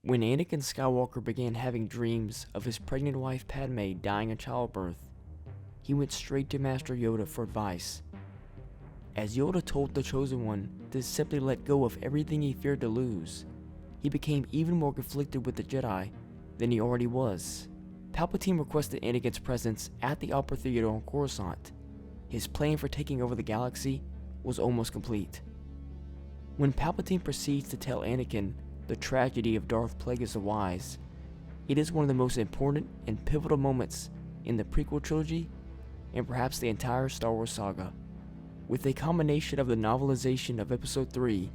When Anakin Skywalker began having dreams of his pregnant wife Padme dying in childbirth, he went straight to Master Yoda for advice. As Yoda told the Chosen One to simply let go of everything he feared to lose, he became even more conflicted with the Jedi than he already was. Palpatine requested Anakin's presence at the Opera Theater on Coruscant. His plan for taking over the galaxy was almost complete. When Palpatine proceeds to tell Anakin the tragedy of Darth Plagueis the Wise, it is one of the most important and pivotal moments in the prequel trilogy and perhaps the entire Star Wars saga. With a combination of the novelization of Episode 3,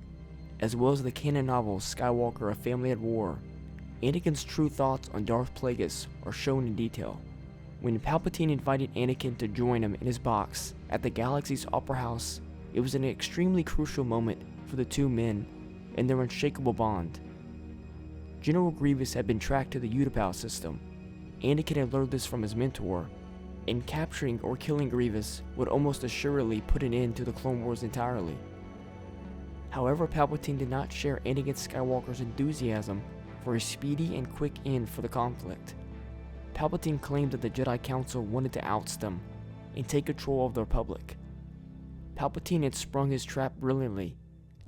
as well as the canon novel Skywalker: A Family at War, Anakin's true thoughts on Darth Plagueis are shown in detail. When Palpatine invited Anakin to join him in his box at the galaxy's opera house, it was an extremely crucial moment for the two men and their unshakable bond. General Grievous had been tracked to the Utapau system. Anakin had learned this from his mentor, and capturing or killing Grievous would almost assuredly put an end to the Clone Wars entirely. However, Palpatine did not share Anakin Skywalker's enthusiasm for a speedy and quick end for the conflict. Palpatine claimed that the Jedi Council wanted to oust them and take control of the Republic. Palpatine had sprung his trap brilliantly,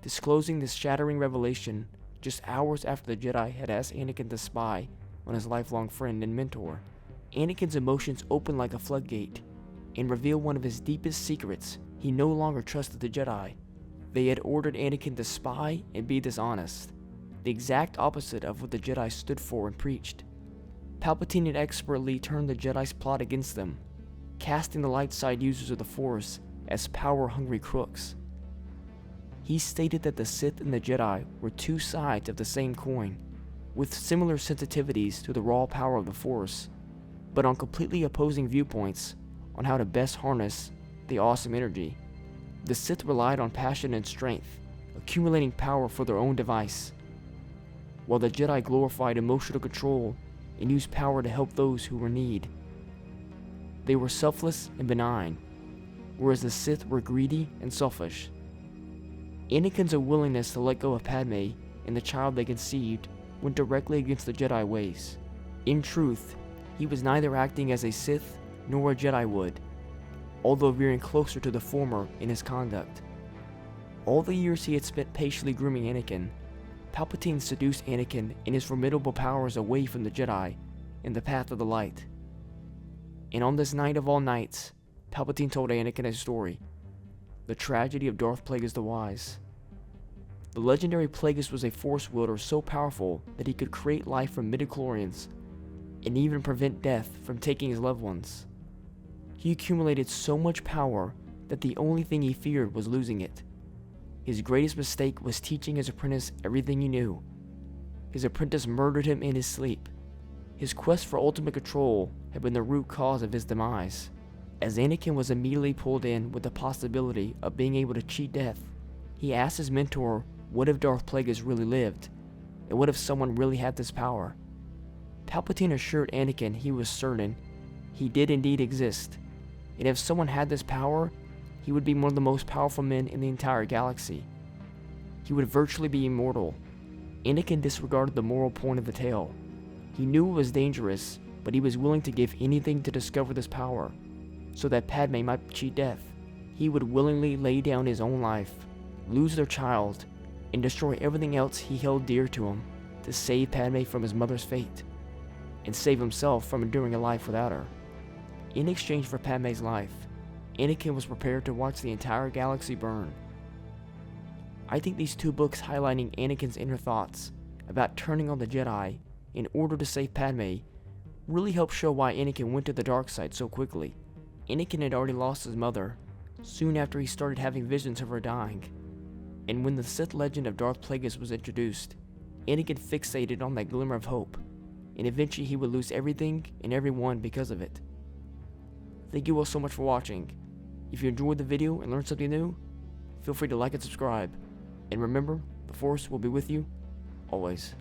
disclosing this shattering revelation just hours after the Jedi had asked Anakin to spy on his lifelong friend and mentor. Anakin's emotions opened like a floodgate and revealed one of his deepest secrets. He no longer trusted the Jedi. They had ordered Anakin to spy and be dishonest, the exact opposite of what the Jedi stood for and preached. Palpatine had expertly turned the Jedi's plot against them, casting the light side users of the Force as power-hungry crooks. He stated that the Sith and the Jedi were two sides of the same coin, with similar sensitivities to the raw power of the Force, but on completely opposing viewpoints on how to best harness the awesome energy. The Sith relied on passion and strength, accumulating power for their own device, while the Jedi glorified emotional control and used power to help those who were in need. They were selfless and benign, whereas the Sith were greedy and selfish. Anakin's unwillingness to let go of Padme and the child they conceived went directly against the Jedi ways. In truth, he was neither acting as a Sith nor a Jedi would, although veering closer to the former in his conduct. All the years he had spent patiently grooming Anakin, Palpatine seduced Anakin and his formidable powers away from the Jedi in the path of the light. And on this night of all nights, Palpatine told Anakin a story, the tragedy of Darth Plagueis the Wise. The legendary Plagueis was a Force wielder so powerful that he could create life from midichlorians and even prevent death from taking his loved ones. He accumulated so much power that the only thing he feared was losing it. His greatest mistake was teaching his apprentice everything he knew. His apprentice murdered him in his sleep. His quest for ultimate control had been the root cause of his demise. As Anakin was immediately pulled in with the possibility of being able to cheat death, he asked his mentor, what if Darth Plagueis really lived? And what if someone really had this power? Palpatine assured Anakin he was certain he did indeed exist, and if someone had this power, he would be one of the most powerful men in the entire galaxy. He would virtually be immortal. Anakin disregarded the moral point of the tale. He knew it was dangerous, but he was willing to give anything to discover this power, so that Padme might cheat death. He would willingly lay down his own life, lose their child, and destroy everything else he held dear to him to save Padme from his mother's fate, and save himself from enduring a life without her. In exchange for Padme's life, Anakin was prepared to watch the entire galaxy burn. I think these two books highlighting Anakin's inner thoughts about turning on the Jedi in order to save Padme really help show why Anakin went to the dark side so quickly. Anakin had already lost his mother soon after he started having visions of her dying, and when the Sith legend of Darth Plagueis was introduced, Anakin fixated on that glimmer of hope, and eventually he would lose everything and everyone because of it. Thank you all so much for watching. If you enjoyed the video and learned something new, feel free to like and subscribe. And remember, the Force will be with you always.